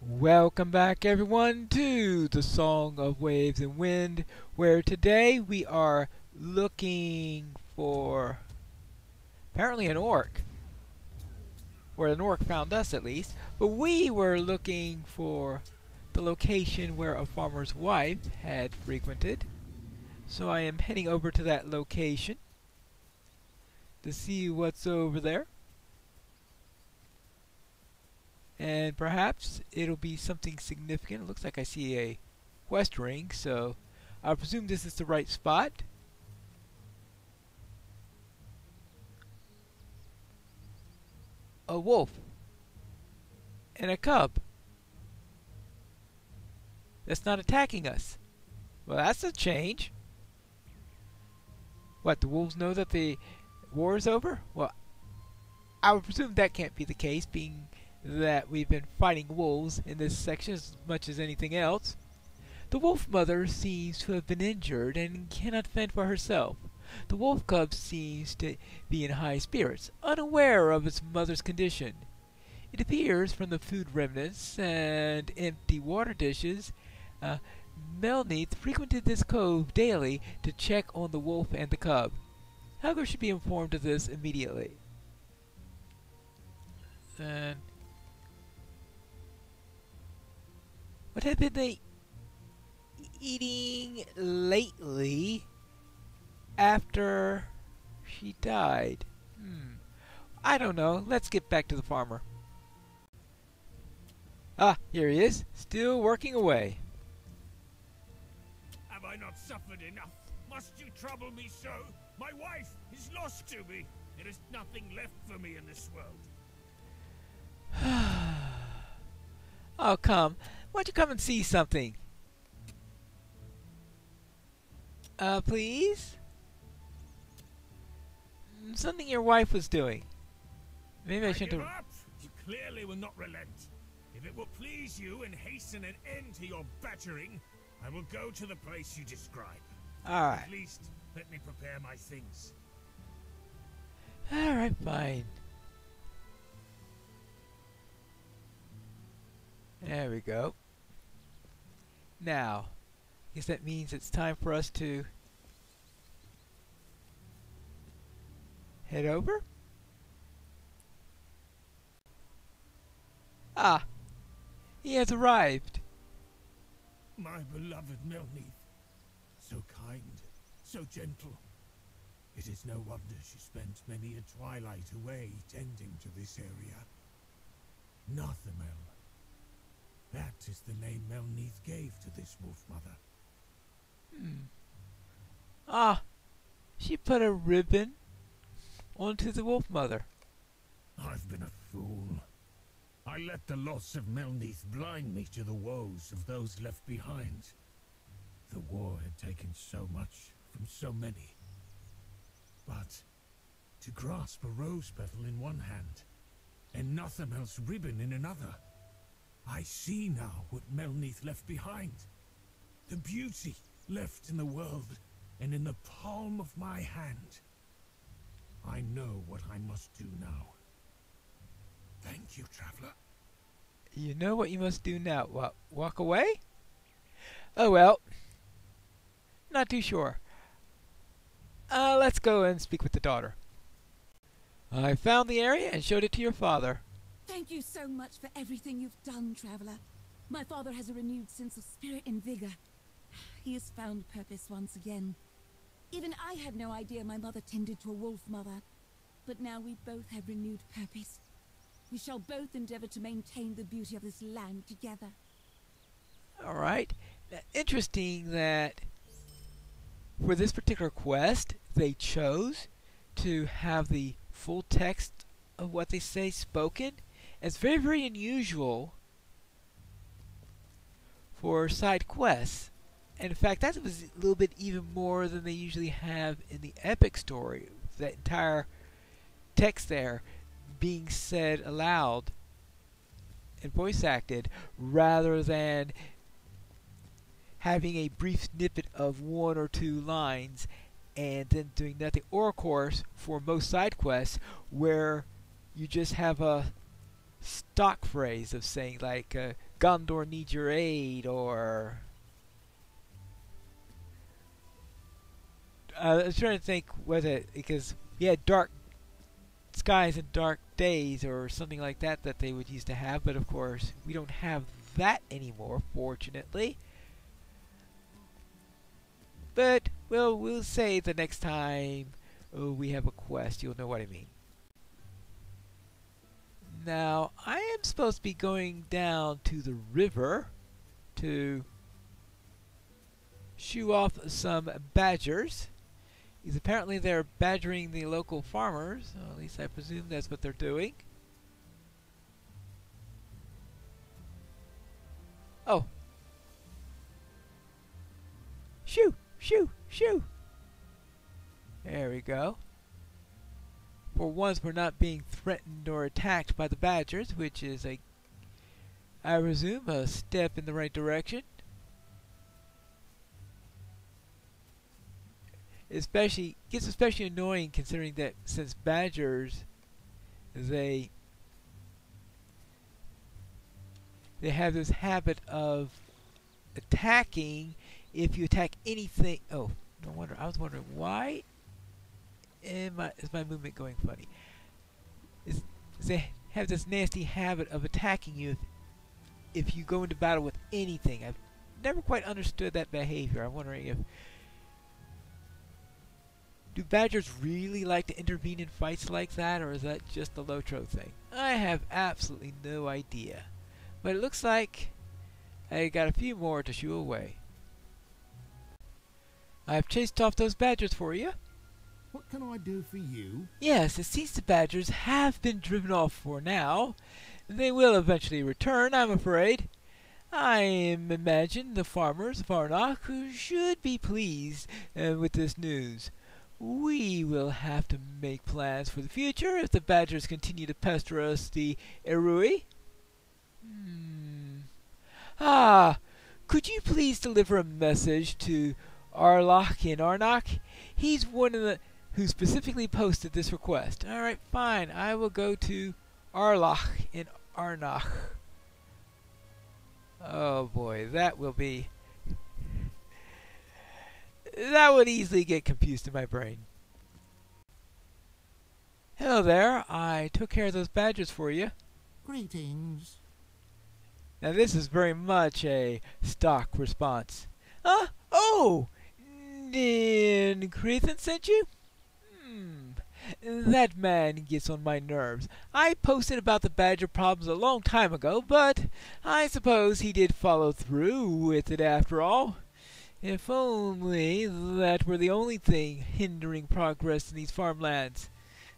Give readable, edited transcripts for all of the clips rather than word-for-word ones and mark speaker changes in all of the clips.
Speaker 1: Welcome back, everyone, to the Song of Waves and Wind, where today we are looking for apparently an orc, or an orc found us at least, but we were looking for the location where a farmer's wife had frequented. So I am heading over to that location to see what's over there. And perhaps it'll be something significant. It looks like I see a quest ring, so I presume this is the right spot. A wolf and a cub that's not attacking us. Well, that's a change. What, the wolves know that the war is over? Well, I would presume that can't be the case, being that we've been fighting wolves in this section as much as anything else. The wolf mother seems to have been injured and cannot fend for herself. The wolf cub seems to be in high spirits, unaware of its mother's condition. It appears from the food remnants and empty water dishes, Melneath frequented this cove daily to check on the wolf and the cub. Helga should be informed of this immediately. And what have been they eating lately after she died? I don't know. Let's get back to the farmer. Ah, here he is, still working away.
Speaker 2: Have I not suffered enough? Must you trouble me so? My wife is lost to me. There is nothing left for me in this world.
Speaker 1: Oh, come. Why don't you come and see something? Please? Something your wife was doing. Maybe I shouldn't
Speaker 2: give
Speaker 1: have...
Speaker 2: up. You clearly will not relent. If it will please you and hasten an end to your badgering, I will go to the place you describe.
Speaker 1: Alright.
Speaker 2: At least, let me prepare my things.
Speaker 1: Alright, fine. There we go. Now, I guess that means it's time for us to head over? Ah, he has arrived.
Speaker 2: My beloved Melneath, so kind, so gentle. It is no wonder she spent many a twilight away tending to this area. Nothamel. That is the name Melneath gave to this wolf mother.
Speaker 1: Ah, she put a ribbon onto the wolf mother.
Speaker 2: I've been a fool. I let the loss of Melneath blind me to the woes of those left behind. The war had taken so much from so many. But to grasp a rose petal in one hand and Nothamel's ribbon in another, I see now what Melneath left behind. The beauty left in the world and in the palm of my hand. I know what I must do now. Thank you, traveler.
Speaker 1: You know what you must do now. What, walk away? Oh well. Not too sure. Let's go and speak with the daughter. I found the area and showed it to your father.
Speaker 3: Thank you so much for everything you've done, traveler. My father has a renewed sense of spirit and vigor. He has found purpose once again. Even I had no idea my mother tended to a wolf mother. But now we both have renewed purpose. We shall both endeavor to maintain the beauty of this land together.
Speaker 1: Alright. Interesting that for this particular quest, they chose to have the full text of what they say spoken. It's very, very unusual for side quests. And in fact, that was a little bit even more than they usually have in the epic story. That entire text there being said aloud and voice acted, rather than having a brief snippet of one or two lines and then doing nothing. Or of course, for most side quests, where you just have a stock phrase of saying like, Gondor needs your aid, or I was trying to think whether because we had dark skies and dark days or something like that that they would used to have, but of course we don't have that anymore, fortunately. But well, we'll say the next time we have a quest, you'll know what I mean. Now, I am supposed to be going down to the river to shoo off some badgers. Because apparently they're badgering the local farmers. Or at least I presume that's what they're doing. Oh. Shoo! Shoo! Shoo! There we go. For once, we're not being threatened or attacked by the badgers, which is I presume, a step in the right direction. Gets especially annoying considering that since badgers, they have this habit of attacking if you attack anything. Oh, no wonder. I was wondering why is my movement going funny? They have this nasty habit of attacking you if you go into battle with anything. I've never quite understood that behavior. I'm wondering if do badgers really like to intervene in fights like that, or is that just a Lotro thing? I have absolutely no idea. But it looks like I got a few more to shoo away. I've chased off those badgers for you.
Speaker 2: What can I do for you?
Speaker 1: Yes, it seems the badgers have been driven off for now. They will eventually return, I'm afraid. I imagine the farmers of Arnach should be pleased with this news. We will have to make plans for the future if the badgers continue to pester us, the Erui. Could you please deliver a message to Arnach in Arnach? He's one of the who specifically posted this request. Alright, fine. I will go to Arnach in Arnach. Oh boy, that would easily get confused in my brain. Hello there. I took care of those badgers for you.
Speaker 2: Greetings.
Speaker 1: Now this is very much a stock response. Oh! Then Crethan sent you? That man gets on my nerves. I posted about the badger problems a long time ago, but I suppose he did follow through with it after all. If only that were the only thing hindering progress in these farmlands.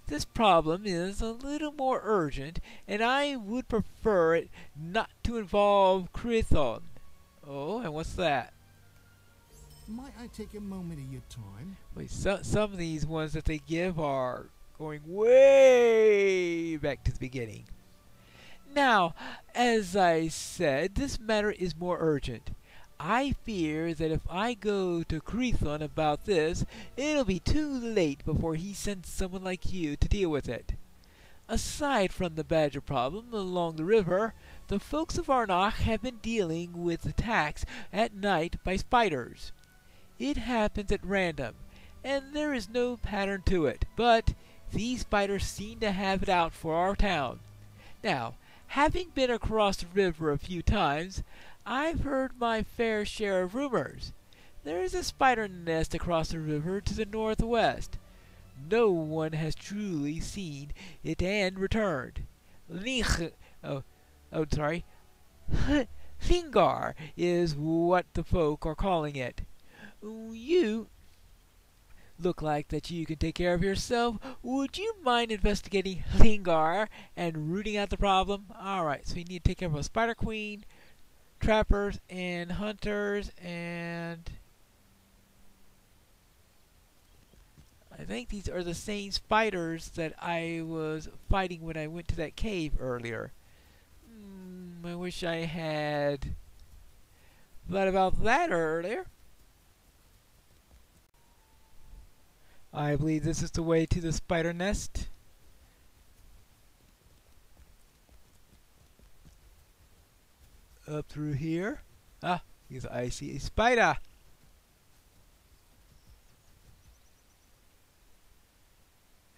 Speaker 1: This problem is a little more urgent, and I would prefer it not to involve Crethan. Oh, and what's that?
Speaker 2: Might I take a moment of your time?
Speaker 1: Wait, some of these ones that they give are going way back to the beginning. Now, as I said, this matter is more urgent. I fear that if I go to Crethan about this, it'll be too late before he sends someone like you to deal with it. Aside from the badger problem along the river, the folks of Arnach have been dealing with attacks at night by spiders. It happens at random, and there is no pattern to it, but these spiders seem to have it out for our town. Now, having been across the river a few times, I've heard my fair share of rumors. There is a spider nest across the river to the northwest. No one has truly seen it and returned. Thingar is what the folk are calling it. You look like that you can take care of yourself. Would you mind investigating Thingar and rooting out the problem? Alright, so you need to take care of a spider queen, trappers, and hunters, and I think these are the same spiders that I was fighting when I went to that cave earlier. I wish I had thought about that earlier. I believe this is the way to the spider nest. up through here. Ah, because I see a spider.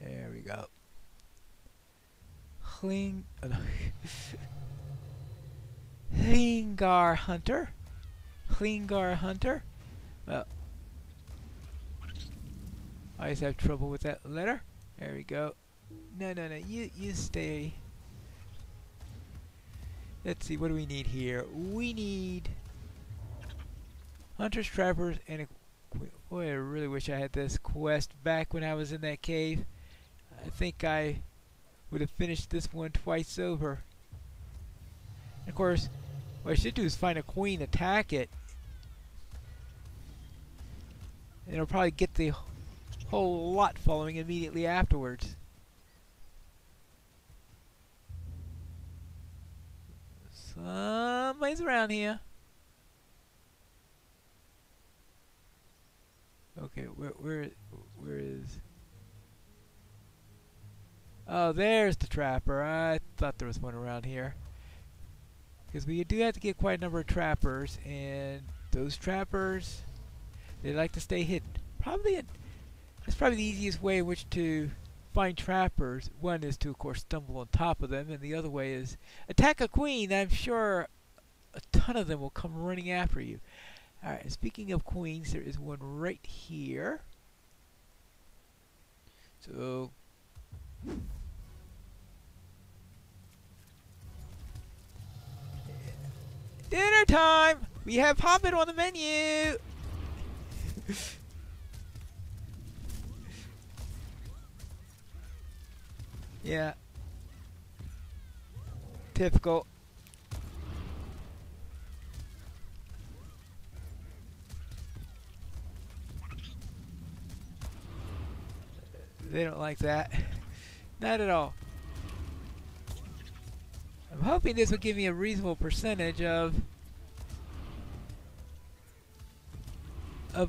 Speaker 1: There we go. Hlingar Hunter. Hlingar Hunter. Well, I always have trouble with that letter. There we go. No, you stay. Let's see, what do we need here? We need hunters, trappers, and a queen. Boy, I really wish I had this quest back when I was in that cave. I think I would have finished this one twice over. And of course, what I should do is find a queen, attack it. And it'll probably get the whole lot following immediately afterwards. Somebody's around here. Okay, where is? Oh, there's the trapper. I thought there was one around here. Because we do have to get quite a number of trappers, and those trappers, they like to stay hidden. That's probably the easiest way in which to find trappers. One is to, of course, stumble on top of them, and the other way is attack a queen. I'm sure a ton of them will come running after you. Alright, speaking of queens, there is one right here. So, dinner time! We have Hobbit on the menu! Yeah. Typical. They don't like that. Not at all. I'm hoping this will give me a reasonable percentage of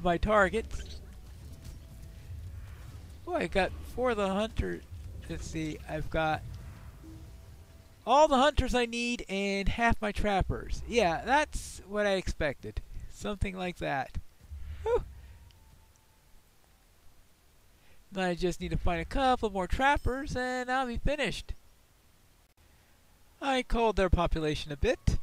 Speaker 1: my targets. Oh, I got 4 of the hunters. Let's see, I've got all the hunters I need and half my trappers. Yeah, that's what I expected. Something like that. Whew. Now I just need to find a couple more trappers and I'll be finished. I culled their population a bit.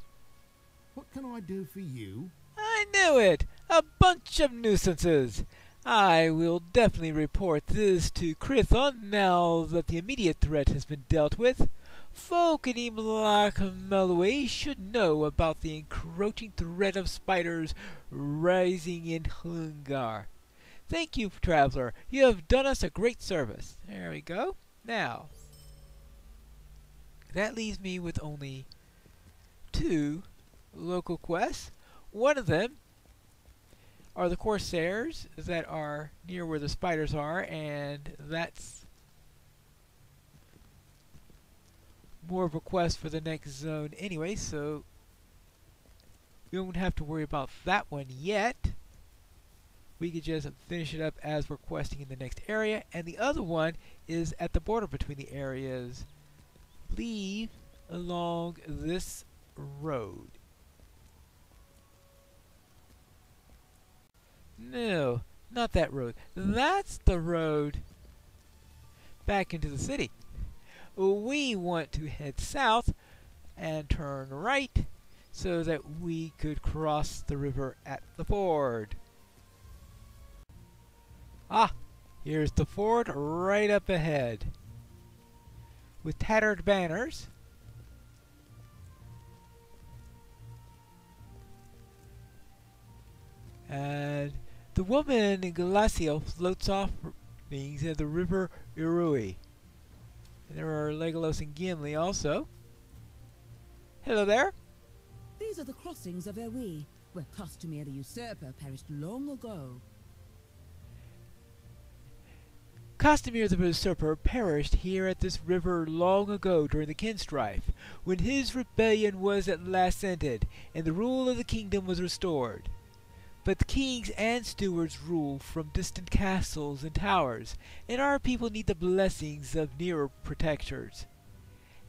Speaker 2: What can I do for you?
Speaker 1: I knew it! A bunch of nuisances! I will definitely report this to Crithon now that the immediate threat has been dealt with. Folk in Imlach Melway should know about the encroaching threat of spiders rising in Hlungar. Thank you, traveler. You have done us a great service. There we go. Now, that leaves me with only 2 local quests. One of them are the Corsairs that are near where the spiders are, and that's more of a quest for the next zone anyway, so we won't have to worry about that one yet. We could just finish it up as we're questing in the next area, and the other one is at the border between the areas. Leave along this road. No, not that road. That's the road back into the city. We want to head south and turn right so that we could cross the river at the ford. Ah, here's the ford right up ahead with tattered banners. And the woman in Glacial floats off beings at the river Irui. And there are Legolas and Gimli also. Hello there.
Speaker 3: These are the crossings of Irui, where Costumere the Usurper perished long ago.
Speaker 1: Costumere the Usurper perished here at this river long ago during the Kinstrife, when his rebellion was at last ended, and the rule of the kingdom was restored. But the kings and stewards rule from distant castles and towers, and our people need the blessings of nearer protectors.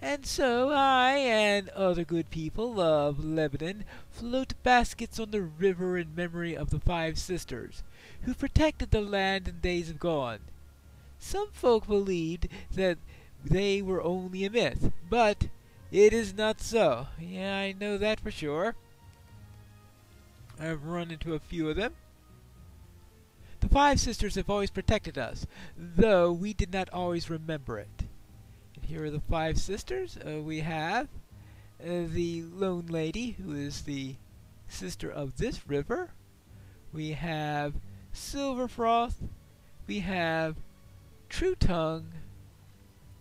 Speaker 1: And so I and other good people of Lebanon float baskets on the river in memory of the 5 sisters who protected the land in days of gone. Some folk believed that they were only a myth, but it is not so. Yeah, I know that for sure. I've run into a few of them. The 5 sisters have always protected us, though we did not always remember it. And here are the 5 sisters. We have the Lone Lady, who is the sister of this river. We have Silverfroth. We have True Tongue.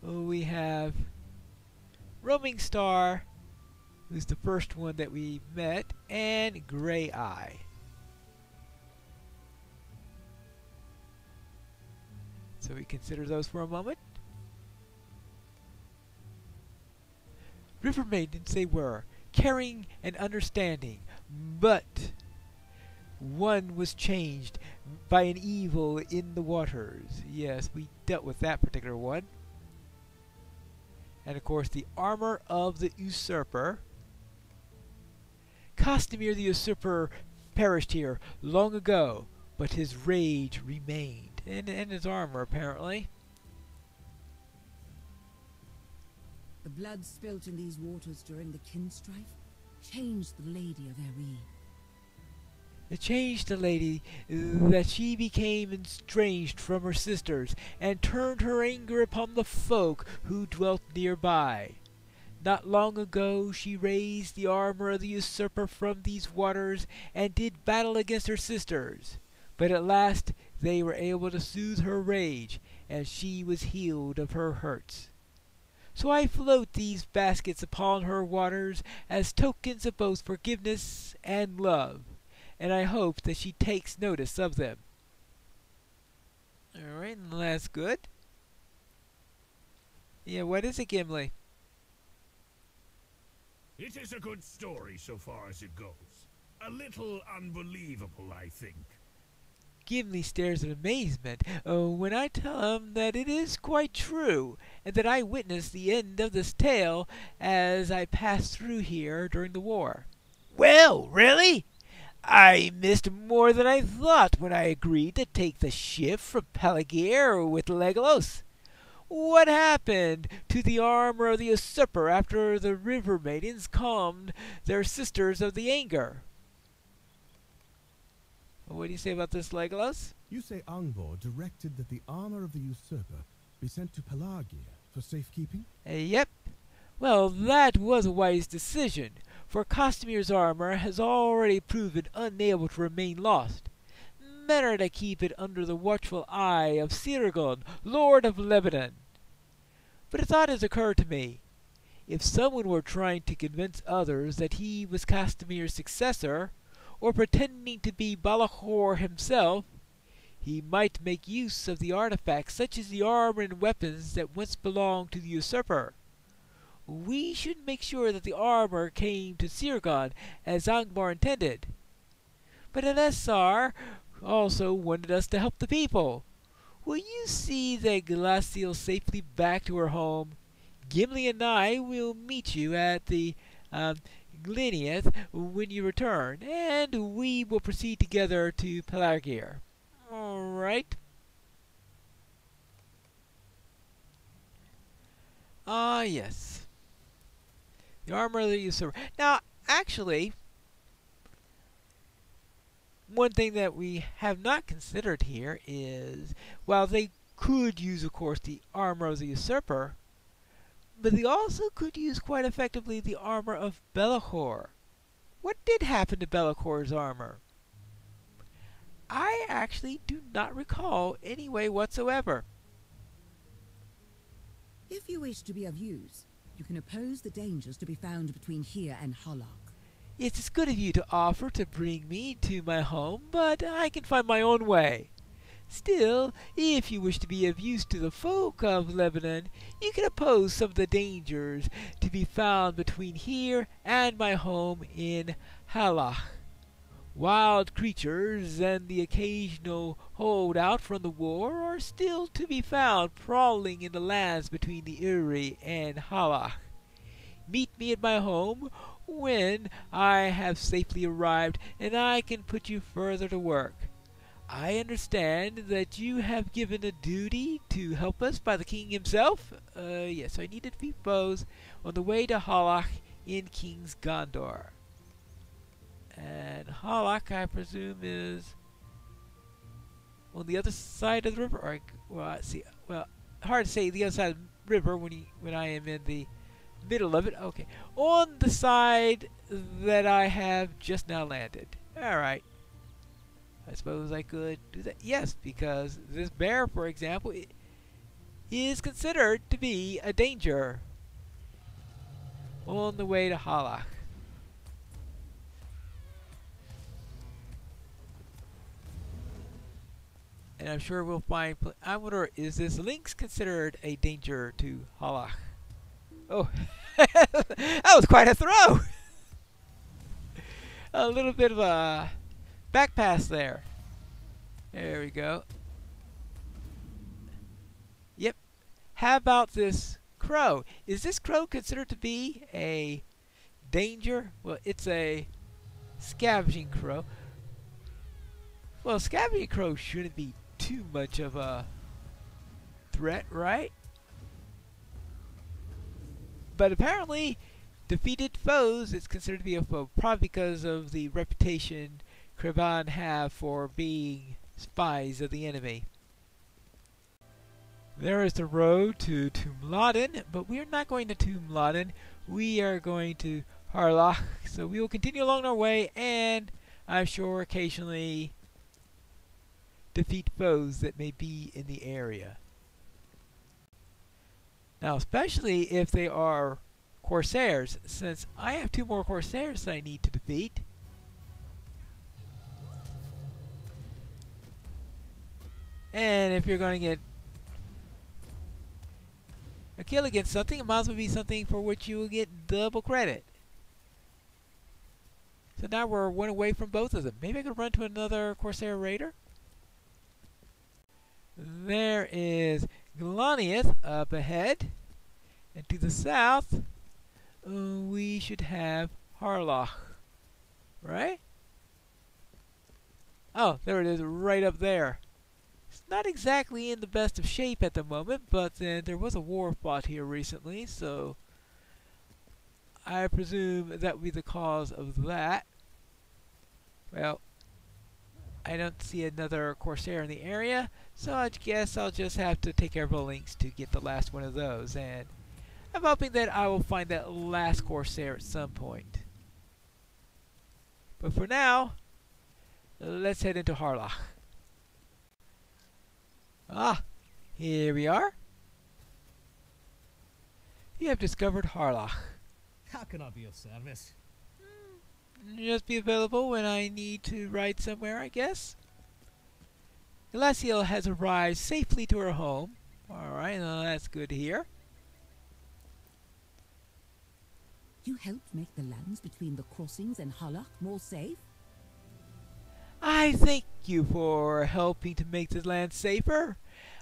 Speaker 1: We have Roaming Star, who's the first one that we met, and Grey Eye. So we consider those for a moment. River maidens they were, caring and understanding, but one was changed by an evil in the waters. Yes, we dealt with that particular one. And of course the armor of the usurper. Castamir the usurper perished here long ago, but his rage remained, and his armor apparently.
Speaker 3: The blood spilt in these waters during the kin strife changed the Lady of Eri.
Speaker 1: It changed the lady that she became estranged from her sisters, and turned her anger upon the folk who dwelt nearby. Not long ago she raised the armor of the usurper from these waters, and did battle against her sisters. But at last they were able to soothe her rage, and she was healed of her hurts. So I float these baskets upon her waters as tokens of both forgiveness and love, and I hope that she takes notice of them. Alright, and that's good. Yeah, what is it, Gimli?
Speaker 2: It is a good story so far as it goes. A little unbelievable, I think.
Speaker 1: Gimli stares in amazement when I tell him that it is quite true, and that I witnessed the end of this tale as I passed through here during the war. Well, really? I missed more than I thought when I agreed to take the ship from Pelagir with Legolas. What happened to the armor of the usurper after the river maidens calmed their sisters of the anger? What do you say about this, Legolas?
Speaker 4: You say Angbor directed that the armor of the usurper be sent to Pelagir for safekeeping?
Speaker 1: Yep. Well, that was a wise decision, for Castamir's armor has already proven unable to remain lost. Better to keep it under the watchful eye of Ciragon, Lord of Lebanon. But a thought has occurred to me. If someone were trying to convince others that he was Castamir's successor, or pretending to be Balahor himself, he might make use of the artifacts such as the armor and weapons that once belonged to the usurper. We should make sure that the armor came to Ciragon as Angmar intended. But Elessar also wanted us to help the people. Will you see the Glacial safely back to her home? Gimli and I will meet you at the Gliniath when you return, and we will proceed together to Pelagir. All right. Ah, yes. The armor of the usurper. Now, actually, one thing that we have not considered here is, while they could use, of course, the armor of the usurper, but they also could use quite effectively the armor of Belahor. What did happen to Belahor's armor? I actually do not recall any way whatsoever.
Speaker 3: If you wish to be of use, you can oppose the dangers to be found between here and Arnach.
Speaker 1: It's good of you to offer to bring me to my home, but I can find my own way. Still, if you wish to be of use to the folk of Lebanon, you can oppose some of the dangers to be found between here and my home in Arnach. Wild creatures and the occasional holdout from the war are still to be found prowling in the lands between the Uri and Arnach. me at my home when I have safely arrived, and I can put you further to work. I understand that you have given a duty to help us by the king himself. Yes, I need to defeat foes on the way to Arnach in King's Gondor. And Arnach, I presume, is on the other side of the river. Or, well, see, well, hard to say the other side of the river when I am in the middle of it. Okay, on the side that I have just now landed. All right. I suppose I could do that. Yes, because this bear, for example, is considered to be a danger on the way to Arnach. And I'm sure we'll find... I wonder, is this lynx considered a danger to Arnach? Oh, that was quite a throw! A little bit of a back pass there. There we go. Yep. How about this crow? Is this crow considered to be a danger? Well, it's a scavenging crow. Well, scavenging crow shouldn't be too much of a threat, right? But apparently, defeated foes is considered to be a foe, probably because of the reputation Kreban have for being spies of the enemy. There is the road to Tumladen, but we are not going to Tumladen. We are going to Arnach, so we will continue along our way, and I'm sure occasionally defeat foes that may be in the area. Now, especially if they are Corsairs, since I have 2 more Corsairs that I need to defeat. And if you're going to get a kill against something, it might as well be something for which you will get double credit. So now we're 1 away from both of them. Maybe I could run to another Corsair Raider. There is Glaniath up ahead. And to the south, we should have Arnach. Right? Oh, there it is, right up there. It's not exactly in the best of shape at the moment, but there was a war fought here recently, so I presume that would be the cause of that. Well, I don't see another Corsair in the area, so I guess I'll just have to take care of the links to get the last one of those, and I'm hoping that I will find that last Corsair at some point. But for now, let's head into Arnach. Ah, here we are. You have discovered Arnach.
Speaker 5: How can I be of service?
Speaker 1: Just be available when I need to ride somewhere, I guess. Glacial has arrived safely to her home. Alright, well, that's good to hear.
Speaker 3: You helped make the lands between the crossings and Arnach more safe?
Speaker 1: I thank you for helping to make the land safer.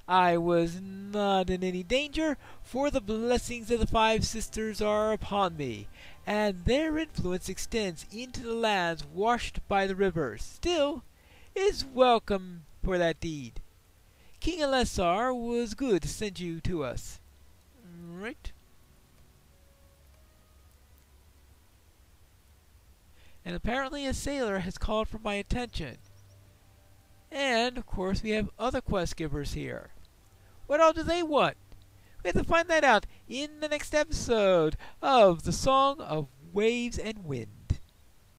Speaker 1: I was not in any danger, for the blessings of the 5 sisters are upon me, and their influence extends into the lands washed by the rivers. Still, it is welcome for that deed. King Alessar was good to send you to us. Right? And apparently a sailor has called for my attention. And, of course, we have other quest givers here. What all do they want? We have to find that out in the next episode of The Song of Waves and Wind.